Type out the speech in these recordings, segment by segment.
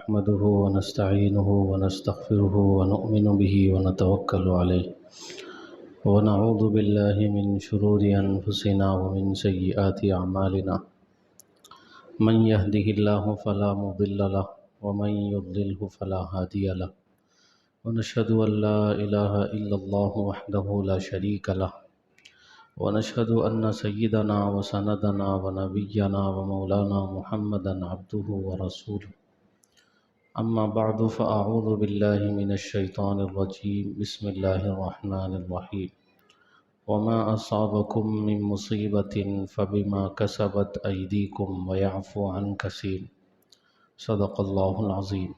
نحمده ونستعينه ونستغفره ونؤمن به ونتوكل عليه ونعوذ بالله من شرور أنفسنا ومن سيئات أعمالنا من يهده الله فلا مضل له ومن يضلله فلا هادي له ونشهد أن لا إله إلا الله وحده لا شريك له ونشهد أن سيدنا وسندنا ونبينا ومولانا محمدا عبده ورسوله أما بعد فأعوذ بالله من الشيطان الرجيم بسم الله الرحمن الرحيم وما أصابكم من مصيبة فبما كسبت أيديكم ويعفو عن كثير صدق الله العظيم۔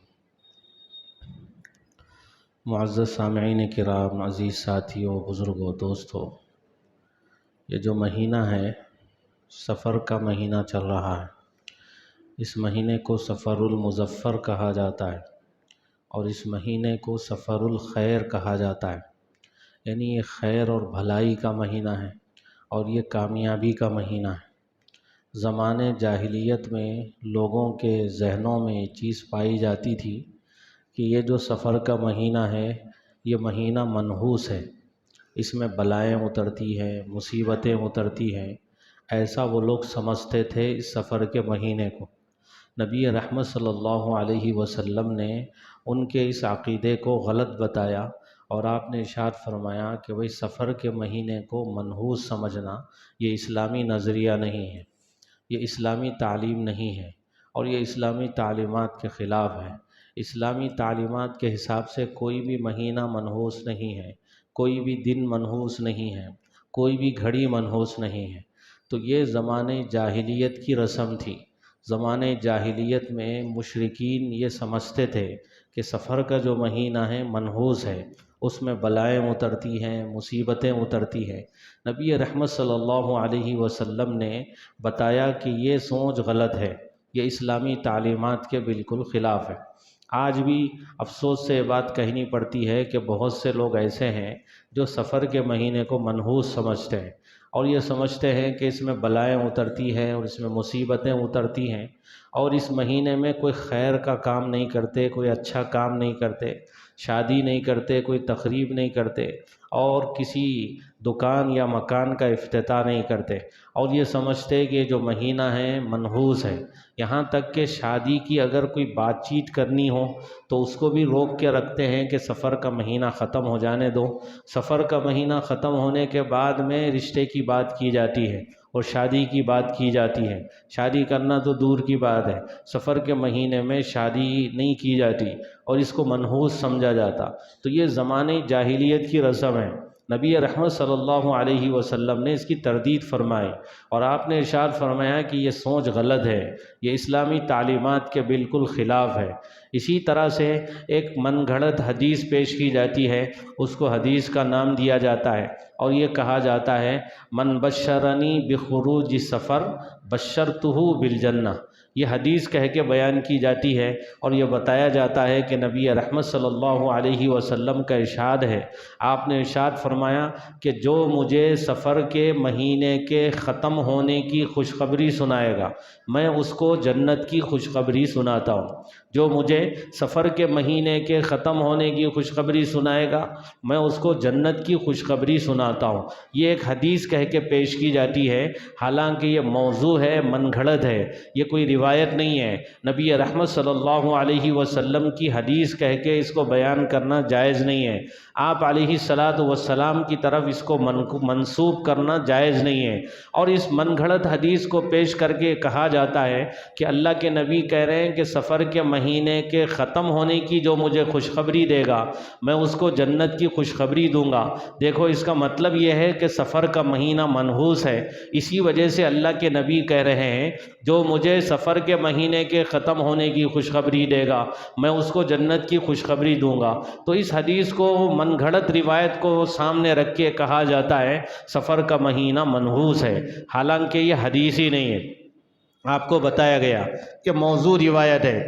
معزز سامعین کرام، عزیز ساتھیوں، بزرگوں، دوستوں، یہ جو مہینہ ہے سفر کا مہینہ چل رہا ہے، اس مہینے کو سفر المظفر کہا جاتا ہے اور اس مہینے کو سفر الخیر کہا جاتا ہے، یعنی یہ خیر اور بھلائی کا مہینہ ہے اور یہ کامیابی کا مہینہ ہے۔ زمانے جاہلیت میں لوگوں کے ذہنوں میں یہ چیز پائی جاتی تھی کہ یہ جو سفر کا مہینہ ہے یہ مہینہ منحوس ہے، اس میں بلائیں اترتی ہیں، مصیبتیں اترتی ہیں، ایسا وہ لوگ سمجھتے تھے اس سفر کے مہینے کو۔ نبی رحمت صلی اللہ علیہ وسلم نے ان کے اس عقیدے کو غلط بتایا اور آپ نے ارشاد فرمایا کہ بھئی سفر کے مہینے کو منحوس سمجھنا یہ اسلامی نظریہ نہیں ہے، یہ اسلامی تعلیم نہیں ہے اور یہ اسلامی تعلیمات کے خلاف ہے۔ اسلامی تعلیمات کے حساب سے کوئی بھی مہینہ منحوس نہیں ہے، کوئی بھی دن منحوس نہیں ہے، کوئی بھی گھڑی منحوس نہیں ہے۔ تو یہ زمانے جاہلیت کی رسم تھی۔ زمانے جاہلیت میں مشرکین یہ سمجھتے تھے کہ سفر کا جو مہینہ ہے منحوس ہے، اس میں بلائیں اترتی ہیں، مصیبتیں اترتی ہیں۔ نبی رحمت صلی اللہ علیہ وسلم نے بتایا کہ یہ سوچ غلط ہے، یہ اسلامی تعلیمات کے بالکل خلاف ہے۔ آج بھی افسوس سے یہ بات کہنی پڑتی ہے کہ بہت سے لوگ ایسے ہیں جو سفر کے مہینے کو منحوس سمجھتے ہیں اور یہ سمجھتے ہیں کہ اس میں بلائیں اترتی ہیں اور اس میں مصیبتیں اترتی ہیں اور اس مہینے میں کوئی خیر کا کام نہیں کرتے، کوئی اچھا کام نہیں کرتے، شادی نہیں کرتے، کوئی تقریب نہیں کرتے اور کسی دکان یا مکان کا افتتاح نہیں کرتے اور یہ سمجھتے کہ یہ جو مہینہ ہے منحوس ہے۔ یہاں تک کہ شادی کی اگر کوئی بات چیت کرنی ہو تو اس کو بھی روک کے رکھتے ہیں کہ سفر کا مہینہ ختم ہو جانے دو۔ سفر کا مہینہ ختم ہونے کے بعد میں رشتے کی بات کی جاتی ہے اور شادی کی بات کی جاتی ہے۔ شادی کرنا تو دور کی بات ہے، سفر کے مہینے میں شادی نہیں کی جاتی اور اس کو منحوس سمجھا جاتا۔ تو یہ زمانے جاہلیت کی رسم ہے۔ نبی رحمت صلی اللہ علیہ وسلم نے اس کی تردید فرمائی اور آپ نے ارشاد فرمایا کہ یہ سوچ غلط ہے، یہ اسلامی تعلیمات کے بالکل خلاف ہے۔ اسی طرح سے ایک من گھڑت حدیث پیش کی جاتی ہے، اس کو حدیث کا نام دیا جاتا ہے اور یہ کہا جاتا ہے من بشرنی بخروج سفر بشرتہ بالجنہ۔ یہ حدیث کہہ کے بیان کی جاتی ہے اور یہ بتایا جاتا ہے کہ نبی رحمت صلی اللہ علیہ وسلم کا ارشاد ہے، آپ نے ارشاد فرمایا کہ جو مجھے سفر کے مہینے کے ختم ہونے کی خوشخبری سنائے گا میں اس کو جنت کی خوشخبری سناتا ہوں۔ جو مجھے سفر کے مہینے کے ختم ہونے کی خوشخبری سنائے گا میں اس کو جنت کی خوشخبری سناتا ہوں۔ یہ ایک حدیث کہہ کے پیش کی جاتی ہے، حالانکہ یہ موضوع ہے، من گھڑت ہے، یہ کوئی روایت نہیں ہے۔ نبی رحمت صلی اللہ علیہ وسلم کی حدیث کہہ کے اس کو بیان کرنا جائز نہیں ہے، آپ علیہ الصلاۃ والسلام کی طرف اس کو منسوب کرنا جائز نہیں ہے۔ اور اس من گھڑت حدیث کو پیش کر کے کہا جاتا ہے کہ اللہ کے نبی کہہ رہے ہیں کہ سفر کے مہینے کے ختم ہونے کی جو مجھے خوشخبری دے گا میں اس کو جنت کی خوشخبری دوں گا۔ دیکھو اس کا مطلب یہ ہے کہ سفر کا مہینہ منحوس ہے، اسی وجہ سے اللہ کے نبی کہہ رہے ہیں جو مجھے سفر کے مہینے کے ختم ہونے کی خوشخبری دے گا میں اس کو جنت کی خوشخبری دوں گا۔ تو اس حدیث کو من گھڑت روایت کو سامنے رکھ کے کہا جاتا ہے سفر کا مہینہ منحوس ہے، حالانکہ یہ حدیث ہی نہیں ہے۔ آپ کو بتایا گیا کہ موضوع روایت ہے۔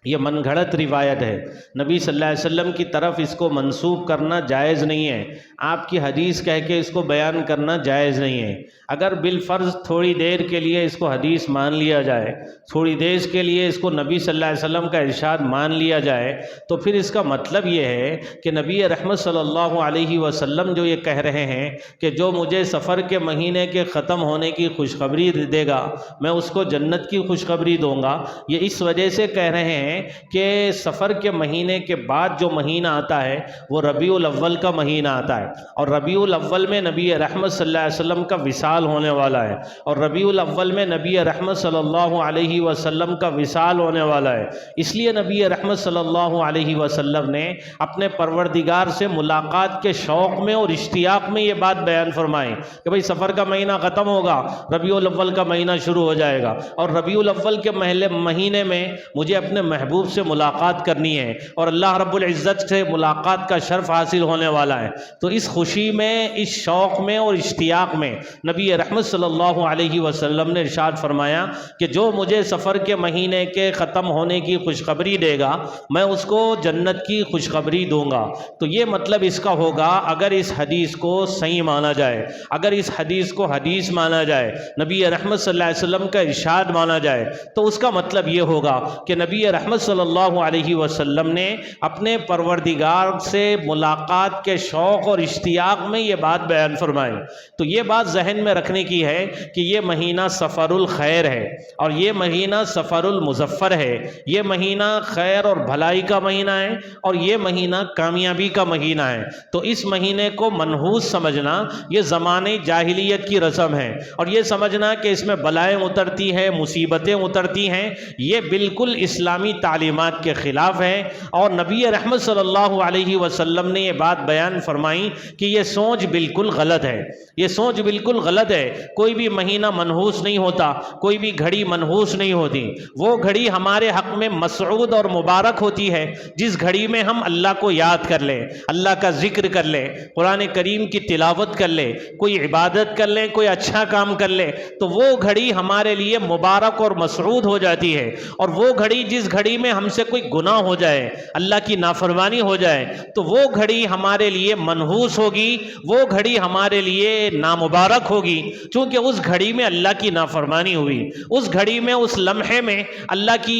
یہ من گھڑت روایت ہے، نبی صلی اللہ علیہ وسلم کی طرف اس کو منسوب کرنا جائز نہیں ہے، آپ کی حدیث کہہ کے اس کو بیان کرنا جائز نہیں ہے۔ اگر بالفرض تھوڑی دیر کے لیے اس کو حدیث مان لیا جائے، تھوڑی دیر کے لیے اس کو نبی صلی اللہ علیہ وسلم کا ارشاد مان لیا جائے، تو پھر اس کا مطلب یہ ہے کہ نبی رحمت صلی اللہ علیہ وسلم جو یہ کہہ رہے ہیں کہ جو مجھے سفر کے مہینے کے ختم ہونے کی خوشخبری دے گا میں اس کو جنت کی خوشخبری دوں گا، یہ اس وجہ سے کہہ رہے ہیں کہ سفر کے مہینے کے بعد جو مہینہ آتا ہے وہ ربیع الاول کا مہینہ آتا ہے، اور ربیع الاول میں نبی رحمت صلی اللہ علیہ وسلم کا وصال ہونے والا ہے، اور ربیع الاول میں نبی رحمت صلی اللہ علیہ وسلم کا وصال ہونے والا ہے۔ اس لیے نبی رحمت صلی اللہ علیہ وسلم نے اپنے پروردگار سے ملاقات کے شوق میں اور اشتیاق میں یہ بات بیان فرمائی کہ بھئی سفر کا مہینہ ختم ہوگا، ربیع الاول کا مہینہ شروع ہو جائے گا، اور ربیع الاول کے مہینے میں مجھے اپنے محبوب سے ملاقات کرنی ہے، اور اللہ رب العزت سے ملاقات کا شرف حاصل ہونے والا ہے۔ تو اس خوشی میں، اس شوق میں اور اشتیاق میں نبی رحمت صلی اللہ علیہ وسلم نے ارشاد فرمایا کہ جو مجھے سفر کے مہینے کے ختم ہونے کی خوشخبری دے گا میں اس کو جنت کی خوشخبری دوں گا۔ تو یہ مطلب اس کا ہوگا اگر اس حدیث کو صحیح مانا جائے، اگر اس حدیث کو حدیث مانا جائے، نبی رحمت صلی اللہ علیہ وسلم کا ارشاد مانا جائے، تو اس کا مطلب یہ ہوگا کہ نبی رحمت صلی اللہ علیہ وسلم نے اپنے پروردگار سے ملاقات کے شوق اور اشتیاق میں یہ بات بیان فرمائی۔ تو یہ بات ذہن میں رکھنے کی ہے کہ یہ مہینہ سفر الخیر ہے، اور یہ مہینہ سفر المظفر ہے، یہ مہینہ خیر اور بھلائی کا مہینہ ہے، اور یہ مہینہ کامیابی کا مہینہ ہے۔ تو اس مہینے کو منحوس سمجھنا یہ زمانے جاہلیت کی رسم ہے، اور یہ سمجھنا کہ اس میں بلائیں اترتی ہیں، مصیبتیں اترتی ہیں، یہ بالکل اسلامی تعلیمات کے خلاف ہے۔ اور نبی رحمت صلی اللہ علیہ وسلم نے یہ بات بیان فرمائی کہ یہ سوچ بالکل غلط ہے، یہ سوچ بالکل غلط ہے۔ کوئی بھی مہینہ منحوس نہیں ہوتا، کوئی بھی گھڑی منحوس نہیں ہوتی، وہ گھڑی ہمارے حق میں مسعود اور مبارک ہوتی ہے جس گھڑی میں ہم اللہ کو یاد کر لیں، اللہ کا ذکر کر لیں، قرآن کریم کی تلاوت کر لیں، کوئی عبادت کر لیں، کوئی اچھا کام کر لیں، تو وہ گھڑی ہمارے لیے مبارک اور مسعود ہو جاتی ہے۔ اور وہ گھڑی، جس گھڑی میں ہم سے کوئی گناہ ہو جائے، اللہ کی نافرمانی ہو جائے، تو وہ گھڑی ہمارے لیے منحوس ہوگی، وہ گھڑی ہمارے لیے نامبارک ہوگی، چونکہ اس گھڑی میں اللہ کی نافرمانی ہوئی، اس گھڑی میں، اس لمحے میں اللہ کی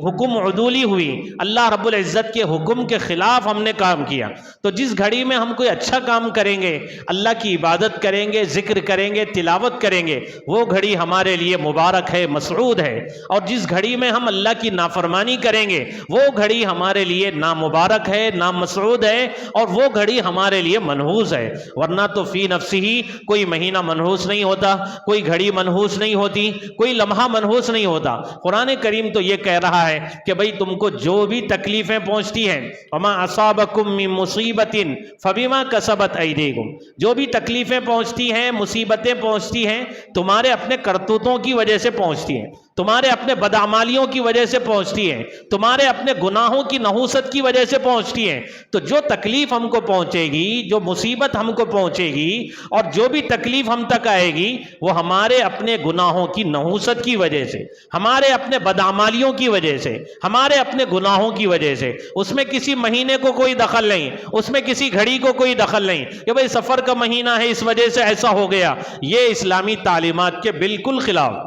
حکم عدولی ہوئی، اللہ رب العزت کے حکم کے خلاف ہم نے کام کیا۔ تو جس گھڑی میں ہم کوئی اچھا کام کریں گے، اللہ کی عبادت کریں گے، ذکر کریں گے، تلاوت کریں گے، وہ گھڑی ہمارے لیے مبارک ہے، مسعود ہے۔ اور جس گھڑی میں ہم اللہ کی نافرمانی کریں گے وہ گھڑی ہمارے لیے نامبارک ہے، نامسعود ہے، اور وہ گھڑی ہمارے لیے منحوس ہے۔ ورنہ تو فی نفسی ہی کوئی مہینہ منحوس نہیں ہوتا، کوئی گھڑی منحوس نہیں ہوتی، کوئی لمحہ منحوس نہیں ہوتا۔ قرآن کریم تو یہ کہہ رہا ہے کہ بھئی تم کو جو بھی تکلیفیں پہنچتی ہیں، وما اصابکم من مصیبت فبما کسبت ایدیکم، جو بھی تکلیفیں پہنچتی ہیں، مصیبتیں پہنچتی ہیں، تمہارے اپنے کرتوتوں کی وجہ سے پہنچتی ہیں، تمہارے اپنے بدعمالیوں کی وجہ سے پہنچتی ہیں، تمہارے اپنے گناہوں کی نحوست کی وجہ سے پہنچتی ہیں۔ تو جو تکلیف ہم کو پہنچے گی، جو مصیبت ہم کو پہنچے گی، اور جو بھی تکلیف ہم تک آئے گی، وہ ہمارے اپنے گناہوں کی نحوست کی وجہ سے، ہمارے اپنے بدعمالیوں کی وجہ سے، ہمارے اپنے گناہوں کی وجہ سے۔ اس میں کسی مہینے کو کوئی دخل نہیں، اس میں کسی گھڑی کو کوئی دخل نہیں کہ بھئی سفر کا مہینہ ہے اس وجہ سے ایسا ہو گیا، یہ اسلامی تعلیمات کے بالکل خلاف۔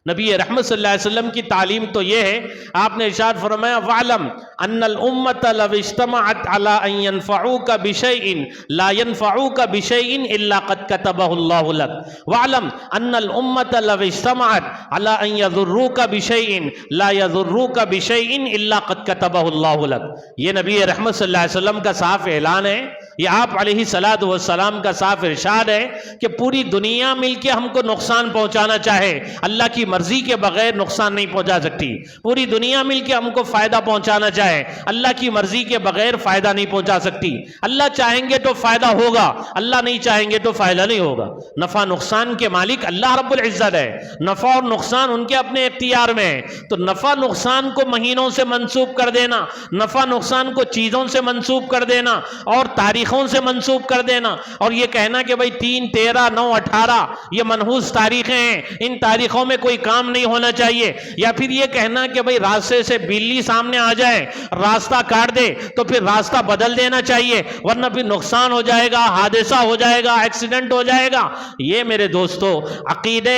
نبی رحمت صلی اللہ علیہ وسلم کی تعلیم تو یہ ہے، آپ نے ارشاد فرمایا وَعْلَمْ أَنَّ الْأُمَّةَ لَوْ اجْتَمَعَتْ عَلَىٰ أَن يَنْفَعُوكَ بِشَيْءٍ لَا يَنْفَعُوكَ بِشَيْءٍ إِلَّا قَدْ كَتَبَهُ اللَّهُ لَكَ وَعْلَمْ أَنَّ الْأُمَّةَ لَوْ اجْتَمَعَتْ عَلَىٰ أَن يَضُرُّوكَ بِشَيْءٍ لَا يَضُرُّوكَ بِشَيْءٍ إِلَّا قَدْ كَتَبَهُ اللَّهُ لَكَ۔ یہ نبی رحمت صلی اللہ علیہ وسلم کا صاف اعلان ہے، یہ آپ علیہ الصلوۃ والسلام کا صاف ارشاد ہے کہ پوری دنیا مل کے ہم کو نقصان پہنچانا چاہے، اللہ کی مرضی کے بغیر نقصان نہیں پہنچا سکتی۔ پوری دنیا مل کے ہم کو فائدہ پہنچانا چاہے، اللہ کی مرضی کے بغیر فائدہ نہیں پہنچا سکتی۔ اللہ چاہیں گے تو فائدہ ہوگا، اللہ نہیں چاہیں گے تو فائدہ نہیں ہوگا۔ نفع نقصان کے مالک اللہ رب العزت ہے، نفع اور نقصان ان کے اپنے اختیار میں ہے۔ تو نفع نقصان کو مہینوں سے منسوب کر دینا، نفع نقصان کو چیزوں سے منسوب کر دینا، اور تاریخ تاریخوں سے منسوب کر دینا اور یہ کہنا کہ بھئی 3 13 9 18 یہ منحوس تاریخیں ہیں، ان تاریخوں میں کوئی کام نہیں ہونا چاہیے، یا پھر یہ کہنا کہ بھئی راستے سے بلی سامنے آ جائے راستہ کاٹ دے تو پھر راستہ بدل دینا چاہیے ورنہ پھر نقصان ہو جائے گا، حادثہ ہو جائے گا، ایکسیڈنٹ ہو جائے گا۔ یہ میرے دوستو عقیدہ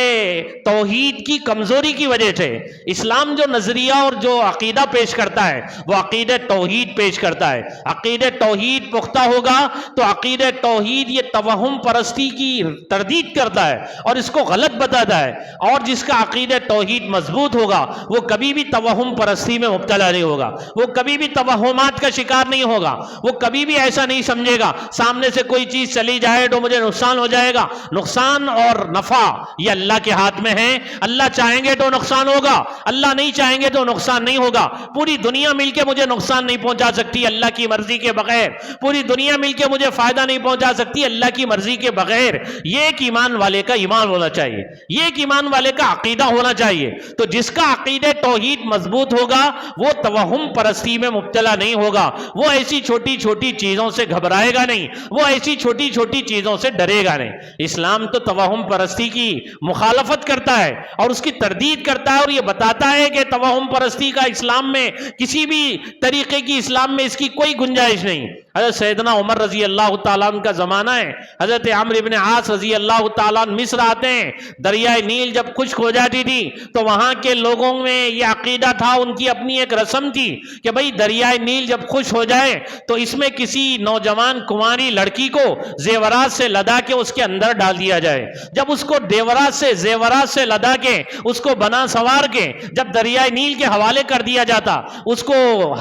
توحید کی کمزوری کی وجہ سے اسلام جو نظریہ اور جو عقیدہ پیش کرتا ہے وہ عقیدہ توحید پیش کرتا ہے۔ عقیدہ توحید پختہ ہوگا تو عقیدہ توحید یہ توہم پرستی کی تردید کرتا ہے اور اس کو غلط بتاتا ہے، اور جس کا عقیدہ توحید مضبوط ہوگا وہ کبھی بھی توہم پرستی میں مبتلا نہیں ہوگا، وہ کبھی بھی توہمات کا شکار نہیں ہوگا، وہ کبھی بھی ایسا نہیں سمجھے گا سامنے سے کوئی چیز چلی جائے تو مجھے نقصان ہو جائے گا۔ نقصان اور نفع یہ اللہ کے ہاتھ میں ہے، اللہ چاہیں گے تو نقصان ہوگا، اللہ نہیں چاہیں گے تو نقصان نہیں ہوگا۔ پوری دنیا مل کے مجھے نقصان نہیں پہنچا سکتی اللہ کی مرضی کے بغیر، پوری دنیا مل کے مجھے فائدہ نہیں پہنچا سکتی اللہ کی مرضی کے بغیر۔ یہ ایک ایمان والے کا ایمان ہونا چاہیے، یہ ایک ایمان والے کا عقیدہ ہونا چاہیے۔ تو جس کا عقیدہ توحید مضبوط ہوگا وہ توہم پرستی میں مبتلا نہیں ہوگا، وہ ایسی چھوٹی چھوٹی چیزوں سے گھبرائے گا نہیں، وہ ایسی چھوٹی چھوٹی چیزوں سے ڈرے گا نہیں۔ اسلام تو توہم پرستی کی مخالفت کرتا ہے اور اس کی تردید کرتا ہے اور یہ بتاتا ہے کہ توہم پرستی کا اسلام میں کسی بھی طریقے کی اسلام میں اس کی کوئی گنجائش نہیں۔ حضرت سیدنا عمر رضی اللہ تعالیٰ عنہ کا زمانہ ہے، حضرت عمرو بن عاص رضی اللہ تعالیٰ عنہ مصر آتے ہیں، دریائے نیل جب خشک ہو جاتی تھی تو وہاں کے لوگوں میں یہ عقیدہ تھا، ان کی اپنی ایک رسم تھی کہ بھئی دریائے نیل جب خشک ہو جائے تو اس میں کسی نوجوان کنواری لڑکی کو زیورات سے لدا کے اس کے اندر ڈال دیا جائے۔ جب اس کو زیورات سے لدا کے اس کو بنا سوار کے جب دریائے نیل کے حوالے کر دیا جاتا، اس کو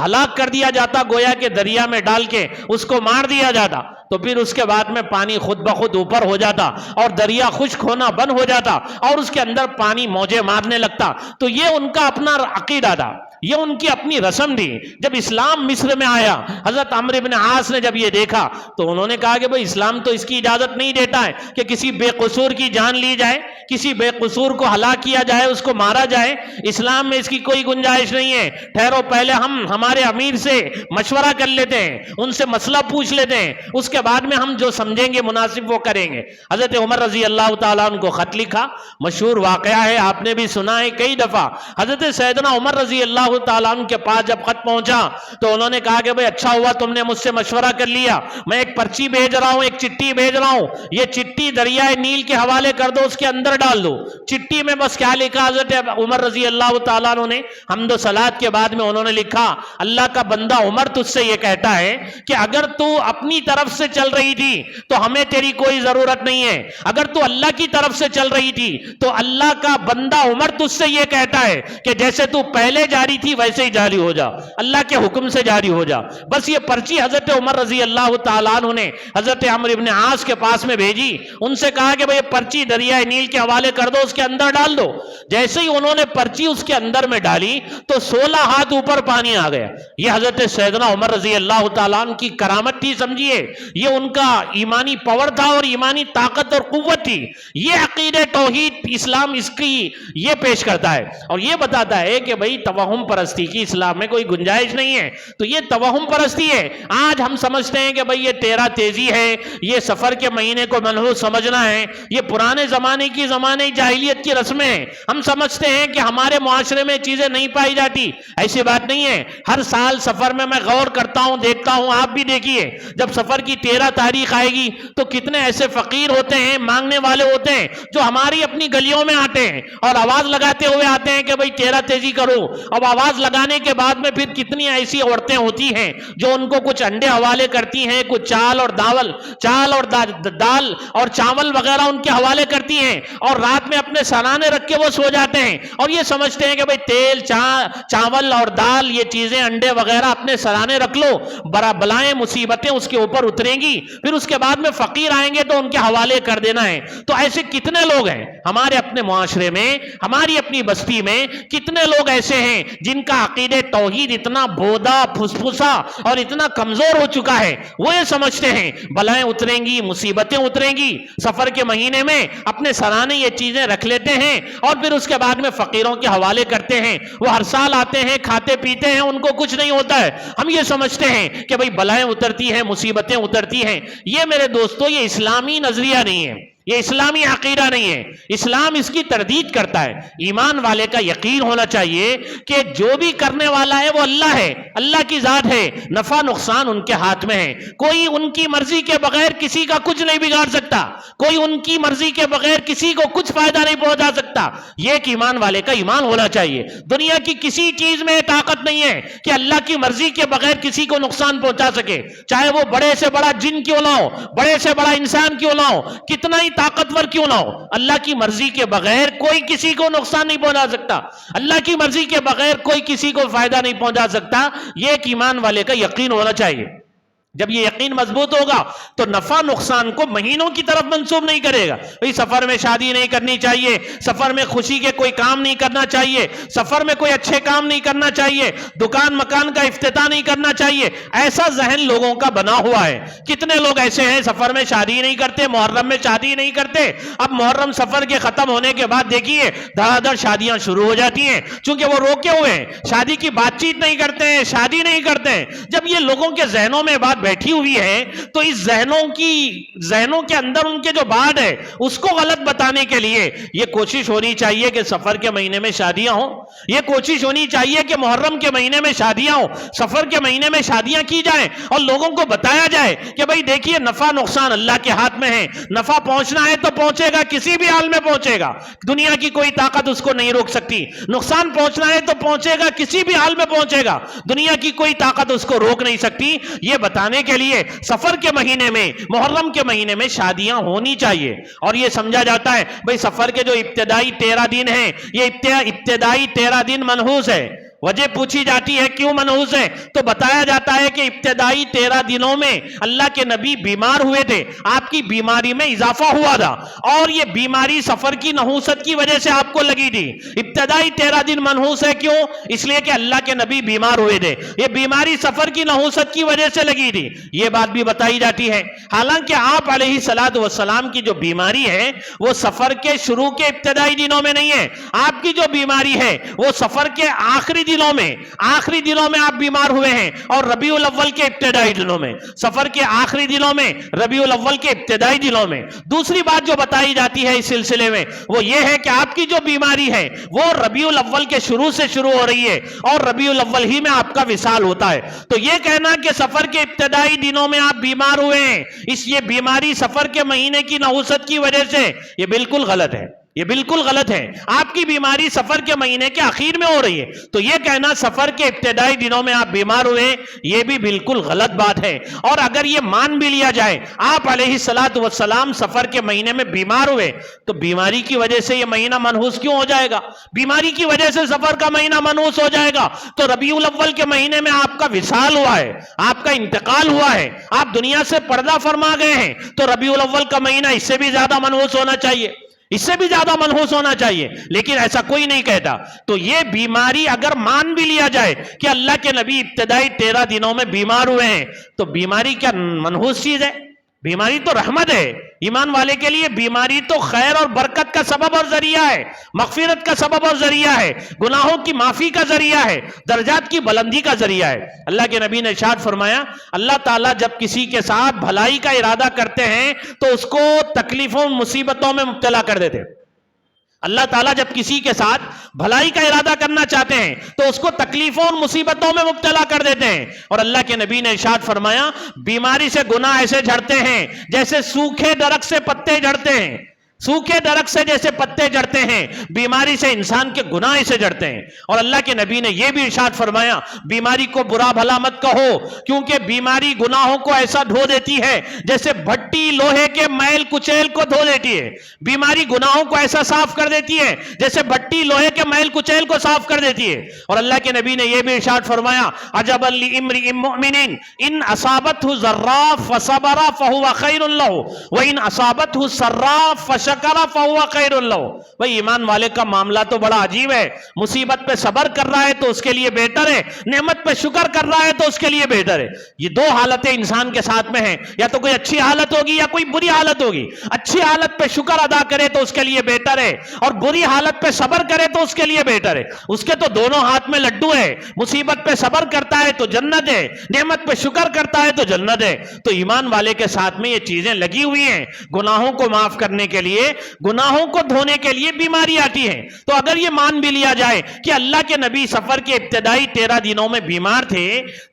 ہلاک کر دیا جاتا، گویا کہ دریا میں ڈال کے اس کو مار دیا جاتا، تو پھر اس کے بعد میں پانی خود بخود اوپر ہو جاتا اور دریا خشک ہونا بند ہو جاتا اور اس کے اندر پانی موجیں مارنے لگتا۔ تو یہ ان کا اپنا عقیدہ تھا، یہ ان کی اپنی رسم تھی۔ جب اسلام مصر میں آیا، حضرت عمرو بن عاص نے جب یہ دیکھا تو انہوں نے کہا کہ بھئی اسلام تو اس کی اجازت نہیں دیتا ہے کہ کسی بے قصور کی جان لی جائے، کسی بے قصور کو ہلاک کیا جائے، اس کو مارا جائے، اسلام میں اس کی کوئی گنجائش نہیں ہے۔ ٹھہرو، پہلے ہم ہمارے امیر سے مشورہ کر لیتے ہیں، ان سے مسئلہ پوچھ لیتے ہیں، اس کے بعد میں ہم جو سمجھیں گے مناسب وہ کریں گے۔ حضرت عمر رضی اللہ تعالیٰ عنہ کو خط لکھا، مشہور واقعہ ہے، آپ نے بھی سنا ہے کئی دفعہ۔ حضرت سیدنا عمر رضی اللہ تعالیٰ عنہ کے پاس جب خط پہنچا تو انہوں نے کہا کہ بھئی اچھا ہوا تم نے مجھ سے مشورہ کر لیا، میں ایک پرچی بھیج رہا ہوں، ایک چٹھی بھیج رہا ہوں، یہ چٹھی دریائے نیل کے حوالے کر دو، اس کے اندر ڈال دو۔ چٹھی میں بس کیا لکھا حضرت عمر رضی اللہ تعالیٰ عنہ نے؟ حمد و صلات کے بعد میں انہوں نے لکھا، اللہ کا بندہ عمر تجھ سے یہ کہتا ہے کہ اگر تو اپنی طرف سے چل رہی تھی تو ہمیں تیری کوئی ضرورت نہیں ہے، اگر تو اللہ کی طرف سے چل رہی تھی تو اللہ کا بندہ عمر تجھ سے یہ کہتا ہے کہ جیسے تو پہلے جاری تھی ویسے ہی جاری ہو جا، اللہ کے حکم سے جاری ہو جا۔ بس یہ پرچی حضرت عمر رضی اللہ تعالیٰ عنہ نے حضرت عمرو بن عاص کے پاس میں بھیجی، ان سے کہا کہ بھئی یہ پرچی دریائے نیل کے حوالے کر دو، اس کے اندر ڈال دو۔ جیسے ہی انہوں نے پرچی اس کے اندر میں ڈالی تو 16 ہاتھ اوپر پانی آ گیا۔ یہ حضرت سیدنا عمر رضی اللہ تعالیٰ عنہ کی کرامت تھی، سمجھیے، یہ ان کا ایمانی پاور تھا اور ایمانی طاقت اور قوت تھی۔ یہ عقیدہ توحید اسلام اس کی یہ پیش کرتا ہے اور یہ بتاتا ہے کہ بھئی توہم پرستی کی اسلام میں کوئی گنجائش نہیں ہے۔ تو یہ توہم پرستی ہے۔ آج ہم سمجھتے ہیں کہ بھئی یہ 13 تیزی ہے، یہ سفر کے مہینے کو منحوس سمجھنا ہے، یہ پرانے زمانے جاہلیت کی رسمیں ہیں۔ ہم سمجھتے ہیں کہ ہمارے معاشرے میں چیزیں نہیں پائی جاتی، ایسی بات نہیں ہے۔ ہر سال سفر میں غور کرتا ہوں، دیکھتا ہوں، آپ بھی دیکھیے، جب سفر کی 13 تاریخ آئے گی تو کتنے ایسے فقیر ہوتے ہیں، مانگنے والے ہوتے ہیں، جو ہماری اپنی گلیوں میں آتے ہیں اور آواز لگاتے ہوئے آتے ہیں کہ بھئی 13 تیزی کرو۔ اب آواز لگانے کے بعد میں پھر کتنی ایسی عورتیں ہوتی ہیں جو ان کو کچھ انڈے حوالے کرتی ہیں، کچھ چال اور دال اور چاول وغیرہ ان کے حوالے کرتی ہیں اور رات میں اپنے سرانے رکھ کے وہ سو جاتے ہیں اور یہ سمجھتے ہیں کہ بھئی تیل، چاول اور دال، یہ چیزیں، انڈے وغیرہ اپنے سرانے رکھ لو، بلائیں مصیبتیں اس کے اوپر اتریں گی، پھر اس کے بعد میں فقیر آئیں گے تو ان کے حوالے کر دینا ہے۔ تو ایسے کتنے لوگ ہیں ہمارے اپنے معاشرے میں، ہماری اپنی بستی میں، کتنے لوگ ایسے ہیں جن کا عقیدہ توحید اتنا بودا پھسپھسا اور اتنا کمزور ہو چکا ہے، وہ یہ سمجھتے ہیں بلائیں اتریں گی، مصیبتیں اتریں گی، سفر کے مہینے میں اپنے سرانے یہ چیزیں رکھ لیتے ہیں اور پھر اس کے بعد میں فقیروں کے حوالے کرتے ہیں، وہ ہر سال آتے ہیں، کھاتے پیتے ہیں، ان کو کچھ نہیں ہوتا ہے۔ ہم یہ سمجھتے ہیں کہ بھئی بلائیں اترتی ہیں، مصیبتیں اترتی ہیں۔ یہ میرے دوستو یہ اسلامی نظریہ نہیں ہے، یہ اسلامی عقیدہ نہیں ہے۔ اسلام اس کی تردید کرتا ہے۔ ایمان والے کا یقین ہونا چاہیے کہ جو بھی کرنے والا ہے وہ اللہ ہے، اللہ کی ذات ہے، نفع نقصان ان کے ہاتھ میں ہے، کوئی ان کی مرضی کے بغیر کسی کا کچھ نہیں بگاڑ سکتا، کوئی ان کی مرضی کے بغیر کسی کو کچھ فائدہ نہیں پہنچا سکتا۔ یہ ایک ایمان والے کا ایمان ہونا چاہیے۔ دنیا کی کسی چیز میں طاقت نہیں ہے کہ اللہ کی مرضی کے بغیر کسی کو نقصان پہنچا سکے، چاہے وہ بڑے سے بڑا جن کیوں نہ ہو، بڑے سے بڑا انسان کیوں نہ ہو، کتنا ہی طاقتور کیوں نہ ہو، اللہ کی مرضی کے بغیر کوئی کسی کو نقصان نہیں پہنچا سکتا، اللہ کی مرضی کے بغیر کوئی کسی کو فائدہ نہیں پہنچا سکتا۔ یہ ایک ایمان والے کا یقین ہونا چاہیے۔ جب یہ یقین مضبوط ہوگا تو نفع نقصان کو مہینوں کی طرف منسوب نہیں کرے گا۔ سفر میں شادی نہیں کرنی چاہیے، سفر میں خوشی کے کوئی کام نہیں کرنا چاہیے، سفر میں کوئی اچھے کام نہیں کرنا چاہیے، دکان مکان کا افتتاح نہیں کرنا چاہیے، ایسا ذہن لوگوں کا بنا ہوا ہے۔ کتنے لوگ ایسے ہیں سفر میں شادی نہیں کرتے، محرم میں شادی نہیں کرتے، اب محرم سفر کے ختم ہونے کے بعد دیکھیے دھڑا دھڑ شادیاں شروع ہو جاتی ہیں، چونکہ وہ روکے ہوئے ہیں، شادی کی بات چیت نہیں کرتے ہیں، شادی نہیں کرتے ہیں۔ جب یہ لوگوں کے ذہنوں میں بات بیٹھی ہوئی ہے تو اس ذہنوں کے اندر ان کے جو بات ہے اس کو غلط بتانے کے لیے یہ کوشش ہونی چاہیے کہ سفر کے مہینے میں شادیاں ہوں، یہ کوشش ہونی چاہیے کہ محرم کے مہینے میں شادیاں ہوں، سفر کے مہینے میں شادیاں کی جائیں اور لوگوں کو بتایا جائے کہ بھئی دیکھیے نفع نقصان اللہ کے ہاتھ میں ہے، نفع پہنچنا ہے تو پہنچے گا، کسی بھی حال میں پہنچے گا، دنیا کی کوئی طاقت اس کو نہیں روک سکتی، نقصان پہنچنا ہے تو پہنچے گا، کسی بھی حال میں پہنچے گا، دنیا کی کوئی طاقت اس کو روک نہیں سکتی۔ یہ بتانے کے لیے سفر کے مہینے میں، محرم کے مہینے میں شادیاں ہونی چاہیے۔ اور یہ سمجھا جاتا ہے بھئی سفر کے جو ابتدائی 13 دن ہیں، یہ ابتدائی 13 دن منحوس ہے۔ وجہ پوچھی جاتی ہے کیوں منحوس ہے تو بتایا جاتا ہے کہ ابتدائی 13 دنوں میں اللہ کے نبی بیمار ہوئے تھے، آپ کی بیماری میں اضافہ ہوا تھا اور یہ بیماری سفر کی نحوست کی وجہ سے آپ کو لگی تھی۔ ابتدائی 13 دن منحوس ہے، کیوں؟ اس لیے کہ اللہ کے نبی بیمار ہوئے تھے، یہ بیماری سفر کی نحوست کی وجہ سے لگی تھی، یہ بات بھی بتائی جاتی ہے۔ حالانکہ آپ علیہ الصلوۃ والسلام کی جو بیماری ہے وہ سفر کے شروع کے ابتدائی دنوں میں نہیں ہے، آپ کی جو بیماری ہے وہ سفر کے آخری دنوں میں آپ بیمار ہوئے ہیں اور ربیع الاول کے ابتدائی دنوں میں، سفر کے آخری دنوں میں، ربیع الاول کے ابتدائی دنوں میں۔ دوسری بات جو بتائی جاتی ہے اس سلسلے میں وہ یہ ہے کہ آپ کی جو بیماری ہے وہ ربیع الاول کے شروع سے شروع ہو رہی ہے اور ربیع الاول ہی میں آپ کا وصال ہوتا ہے۔ تو یہ کہنا کہ سفر کے ابتدائی دنوں میں آپ بیمار ہوئے ہیں، یہ بیماری سفر کے مہینے کی نحوست کی وجہ سے، یہ بالکل غلط ہے، یہ بالکل غلط ہے۔ آپ کی بیماری سفر کے مہینے کے آخر میں ہو رہی ہے، تو یہ کہنا سفر کے ابتدائی دنوں میں آپ بیمار ہوئے یہ بھی بالکل غلط بات ہے۔ اور اگر یہ مان بھی لیا جائے آپ علیہ الصلوۃ والسلام سفر کے مہینے میں بیمار ہوئے تو بیماری کی وجہ سے یہ مہینہ منحوس کیوں ہو جائے گا؟ بیماری کی وجہ سے سفر کا مہینہ منحوس ہو جائے گا تو ربیع الاول کے مہینے میں آپ کا وصال ہوا ہے، آپ کا انتقال ہوا ہے، آپ دنیا سے پردہ فرما گئے ہیں، تو ربیع الاول کا مہینہ اس سے بھی زیادہ منحوس ہونا چاہیے، اس سے بھی زیادہ منحوس ہونا چاہیے، لیکن ایسا کوئی نہیں کہتا۔ تو یہ بیماری اگر مان بھی لیا جائے کہ اللہ کے نبی ابتدائی 13 دنوں میں بیمار ہوئے ہیں تو بیماری کیا منحوس چیز ہے؟ بیماری تو رحمت ہے، ایمان والے کے لیے بیماری تو خیر اور برکت کا سبب اور ذریعہ ہے، مغفرت کا سبب اور ذریعہ ہے، گناہوں کی معافی کا ذریعہ ہے، درجات کی بلندی کا ذریعہ ہے۔ اللہ کے نبی نے ارشاد فرمایا اللہ تعالیٰ جب کسی کے ساتھ بھلائی کا ارادہ کرتے ہیں تو اس کو تکلیفوں مصیبتوں میں مبتلا کر دیتے ہیں۔ اللہ تعالیٰ جب کسی کے ساتھ بھلائی کا ارادہ کرنا چاہتے ہیں تو اس کو تکلیفوں اور مصیبتوں میں مبتلا کر دیتے ہیں۔ اور اللہ کے نبی نے ارشاد فرمایا بیماری سے گناہ ایسے جھڑتے ہیں جیسے سوکھے درخت سے پتے جھڑتے ہیں، سوکھے درخت سے جیسے پتے جھڑتے ہیں، بیماری سے انسان کے گناہ سے جھڑتے ہیں۔ اور اللہ کے نبی نے یہ بھی ارشاد فرمایا بیماری کو برا بھلا مت کہو کیونکہ بیماری گناہوں کو ایسا دھو دیتی ہے جیسے بھٹی لوہے کے میل کچیل کو دھو دیتی ہے، بیماری گناہوں کو ایسا صاف کر دیتی ہے جیسے بھٹی لوہے کے میل کچیل کو صاف کر دیتی ہے۔ اور اللہ کے نبی نے یہ بھی ارشاد فرمایا عجبا لامرئ مؤمن ان اصابته ضراء فصبر فهو خیر له وان اصابته سراء فشکر شکر فہو خیر لہ. بھئی ایمان والے کا معاملہ تو بڑا عجیب ہے. مصیبت پہ صبر کر رہا ہے تو اس کے لیے بہتر ہے, نعمت پہ شکر کر رہا ہے تو اس کے لیے بہتر ہے. یہ دو حالتیں انسان کے ساتھ میں ہیں, یا تو کوئی اچھی حالت ہوگی یا کوئی بری حالت ہوگی. اچھی حالت پہ شکر ادا کرے تو اس کے لیے بہتر ہے, اور بری حالت پہ صبر کرے تو اس کے لیے بہتر ہے. اس کے تو دونوں ہاتھ میں لڈو ہے. مصیبت پہ صبر کرتا ہے تو جنت ہے, نعمت پہ شکر کرتا ہے تو جنت ہے. تو ایمان والے کے ساتھ میں یہ چیزیں لگی ہوئی ہیں. گناہوں کو معاف کرنے کے لیے, گناہوں کو دھونے کے لیے بیماری آتی ہے. تو اگر یہ مان بھی لیا جائے کہ اللہ کے نبی سفر کے ابتدائی 13 دنوں میں بیمار تھے,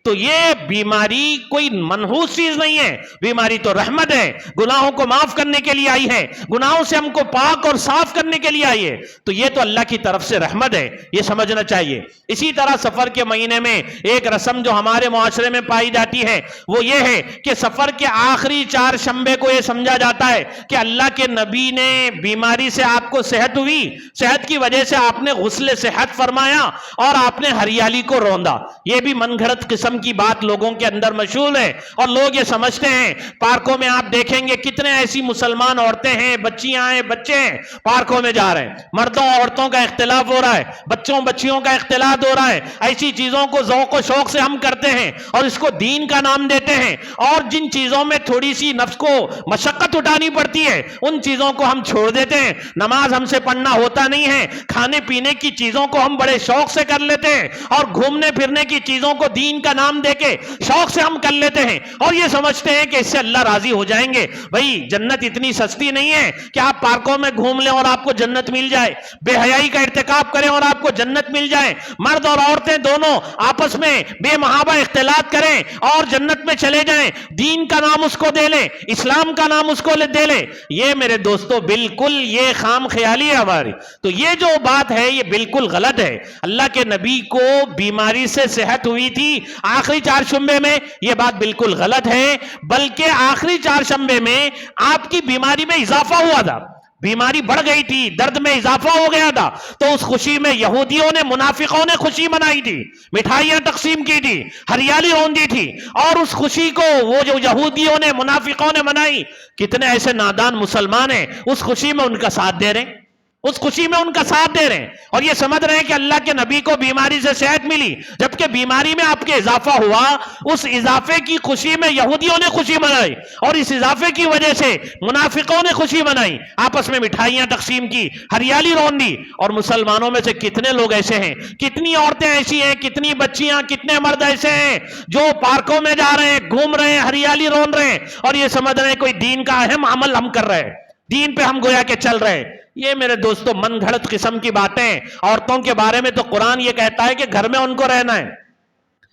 تو یہ بیماری کوئی منحوس چیز نہیں ہے. بیماری تو رحمت ہے, گناہوں کو معاف کرنے کے لیے آئی ہے, گناہوں سے ہم کو پاک اور صاف کرنے کے لیے آئی ہے. تو یہ تو اللہ کی طرف سے رحمت ہے, یہ سمجھنا چاہیے. اسی طرح سفر کے مہینے میں ایک رسم جو ہمارے معاشرے میں پائی جاتی ہے وہ یہ ہے کہ سفر کے آخری 4 شنبے کو یہ سمجھا جاتا ہے کہ اللہ کے نبی نے بیماری سے آپ کو صحت ہوئی, صحت کی وجہ سے آپ نے غسل صحت فرمایا اور آپ نے ہریالی کو روندا. یہ بھی من گھڑت قسم کی بات لوگوں کے اندر مشہور ہے, اور لوگ یہ سمجھتے ہیں. پارکوں میں آپ دیکھیں گے کتنے ایسی مسلمان عورتیں ہیں, بچیاں ہیں, بچے ہیں, پارکوں میں جا رہے ہیں. مردوں عورتوں کا اختلاف ہو رہا ہے, بچوں بچیوں کا اختلاط ہو رہا ہے. ایسی چیزوں کو ذوق و شوق سے ہم کرتے ہیں اور اس کو دین کا نام دیتے ہیں, اور جن چیزوں میں تھوڑی سی نفس کو مشقت اٹھانی پڑتی ہے ان چیزوں کو ہم چھوڑ دیتے ہیں. نماز ہم سے پڑھنا ہوتا نہیں ہے, کھانے پینے کی چیزوں کو ہم بڑے شوق سے کر لیتے ہیں, اور گھومنے پھرنے کی چیزوں کو دین کا نام دے کے شوق سے ہم کر لیتے ہیں, اور یہ سمجھتے ہیں کہ اس سے اللہ راضی ہو جائیں گے. بھائی جنت اتنی سستی نہیں ہے کہ آپ پارکوں میں گھوم لیں اور آپ کو جنت مل جائے, بے حیائی کا ارتکاب کریں اور آپ کو جنت مل جائے. مرد اور عورتیں دونوں آپس میں بے محابہ اختلاط کریں اور جنت میں چلے جائیں, دین کا نام اس کو دے لیں, اسلام کا نام اس کو دے لیں. یہ میرے دوستو بالکل یہ خام خیالی ہے ہماری. تو یہ جو بات ہے یہ بالکل غلط ہے. اللہ کے نبی کو بیماری سے صحت ہوئی تھی آخری 4 شنبے میں, یہ بات بالکل غلط ہے. بلکہ آخری 4 شنبے میں آپ کی بیماری میں اضافہ ہوا تھا, بیماری بڑھ گئی تھی, درد میں اضافہ ہو گیا تھا. تو اس خوشی میں یہودیوں نے, منافقوں نے خوشی منائی تھی, مٹھائیاں تقسیم کی تھی, ہریالی روندی تھی, اور اس خوشی کو وہ جو یہودیوں نے, منافقوں نے منائی. کتنے ایسے نادان مسلمان ہیں اس خوشی میں ان کا ساتھ دے رہے ہیں, اس خوشی میں ان کا ساتھ دے رہے ہیں, اور یہ سمجھ رہے ہیں کہ اللہ کے نبی کو بیماری سے صحت ملی, جبکہ بیماری میں آپ کے اضافہ ہوا. اس اضافے کی خوشی میں یہودیوں نے خوشی منائی, اور اس اضافے کی وجہ سے منافقوں نے خوشی منائی, آپس میں مٹھائیاں تقسیم کی, ہریالی روندی. اور مسلمانوں میں سے کتنے لوگ ایسے ہیں, کتنی عورتیں ایسی ہیں, کتنی بچیاں, کتنے مرد ایسے ہیں جو پارکوں میں جا رہے ہیں, گھوم رہے ہیں, ہریالی رون رہے ہیں, اور یہ سمجھ رہے ہیں کوئی دین کا اہم عمل ہم کر رہے ہیں, دین پہ ہم گویا کہ چل رہے ہیں. یہ میرے دوستو من گھڑت قسم کی باتیں. عورتوں کے بارے میں تو قرآن یہ کہتا ہے کہ گھر میں ان کو رہنا ہے,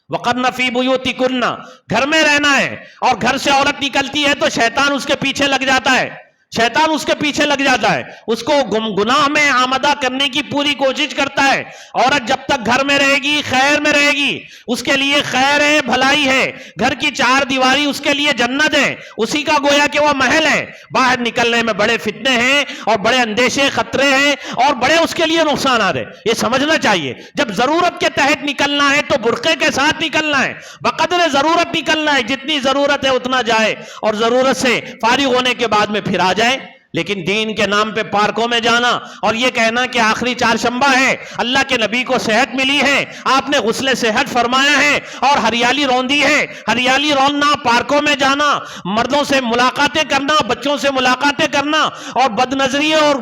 وَقَرْنَ فِي بُيُوتِكُنَّ, گھر میں رہنا ہے. اور گھر سے عورت نکلتی ہے تو شیطان اس کے پیچھے لگ جاتا ہے, شیطان اس کے پیچھے لگ جاتا ہے, اس کو گناہ میں آمدہ کرنے کی پوری کوشش کرتا ہے. عورت جب تک گھر میں رہے گی, خیر میں رہے گی, اس کے لیے خیر ہے, بھلائی ہے. گھر کی 4 دیواری اس کے لیے جنت ہے, اسی کا گویا کہ وہ محل ہے. باہر نکلنے میں بڑے فتنے ہیں اور بڑے اندیشے, خطرے ہیں, اور بڑے اس کے لیے نقصانات ہیں. یہ سمجھنا چاہیے جب ضرورت کے تحت نکلنا ہے تو برقعے کے ساتھ نکلنا ہے, بقدر ضرورت نکلنا ہے, جتنی ضرورت ہے اتنا جائے, اور ضرورت سے فارغ ہونے کے بعد میں پھر آ جائے. لیکن دین کے نام پہ پارکوں میں جانا اور یہ کہنا کہ آخری 4 شنبہ ہے, اللہ کے نبی کو صحت ملی ہے, آپ نے غسل صحت فرمایا ہے اور ہریالی روندی ہے, ہریالی روننا, پارکوں میں جانا, مردوں سے ملاقاتیں کرنا, بچوں سے ملاقاتیں کرنا, اور بدنظری اور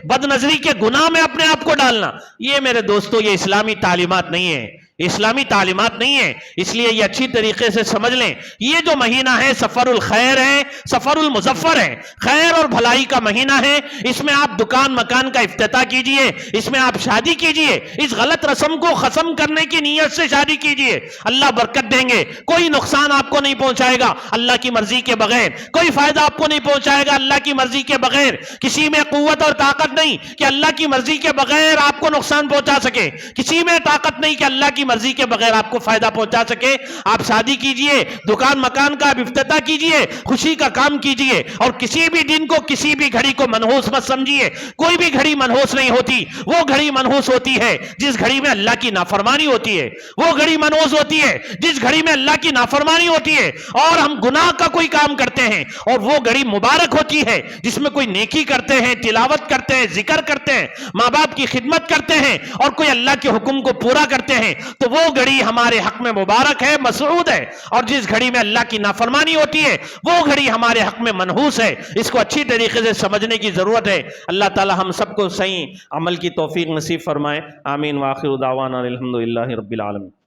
بدنظری کے گناہ میں اپنے آپ کو ڈالنا, یہ میرے دوستو یہ اسلامی تعلیمات نہیں ہے, اسلامی تعلیمات نہیں ہے. اس لیے یہ اچھی طریقے سے سمجھ لیں, یہ جو مہینہ ہے سفر الخیر ہے, سفر المظفر ہے, خیر اور بھلائی کا مہینہ ہے. اس میں آپ دکان مکان کا افتتاح کیجئے, اس میں آپ شادی کیجئے, اس غلط رسم کو ختم کرنے کی نیت سے شادی کیجئے, اللہ برکت دیں گے. کوئی نقصان آپ کو نہیں پہنچائے گا اللہ کی مرضی کے بغیر, کوئی فائدہ آپ کو نہیں پہنچائے گا اللہ کی مرضی کے بغیر. کسی میں قوت اور طاقت نہیں کہ اللہ کی مرضی کے بغیر آپ کو نقصان پہنچا سکے, کسی میں طاقت نہیں کہ اللہ کی مرضی کے بغیر آپ کو فائدہ پہنچا سکے آپ شادی کیجئے، دکان مکان کا آپ افتتاح کیجئے، خوشی کا کام کیجئے، اور کسی بھی دن کو کسی بھی گھڑی کو منحوس مت سمجھیے۔ کوئی بھی گھڑی منحوس نہیں ہوتی، وہ گھڑی منحوس ہوتی ہے جس گھڑی میں اللہ کی نافرمانی ہوتی ہے، وہ گھڑی منحوس ہوتی ہے جس گھڑی میں اللہ کی نافرمانی ہوتی ہے اور ہم گناہ کا کوئی کام کرتے ہیں، اور وہ گھڑی مبارک ہوتی ہے جس میں کوئی نیکی کرتے ہیں، تلاوت کرتے ہیں، ذکر کرتے ہیں، ماں باپ کی خدمت کرتے ہیں اور کوئی اللہ کے حکم کو پورا کرتے ہیں، تو وہ گھڑی ہمارے حق میں مبارک ہے، مسعود ہے۔ اور جس گھڑی میں اللہ کی نافرمانی ہوتی ہے وہ گھڑی ہمارے حق میں منحوس ہے۔ اس کو اچھی طریقے سے سمجھنے کی ضرورت ہے۔ اللہ تعالی ہم سب کو صحیح عمل کی توفیق نصیب فرمائے، آمین۔ وآخر دعوانا الحمدللہ رب العالمین۔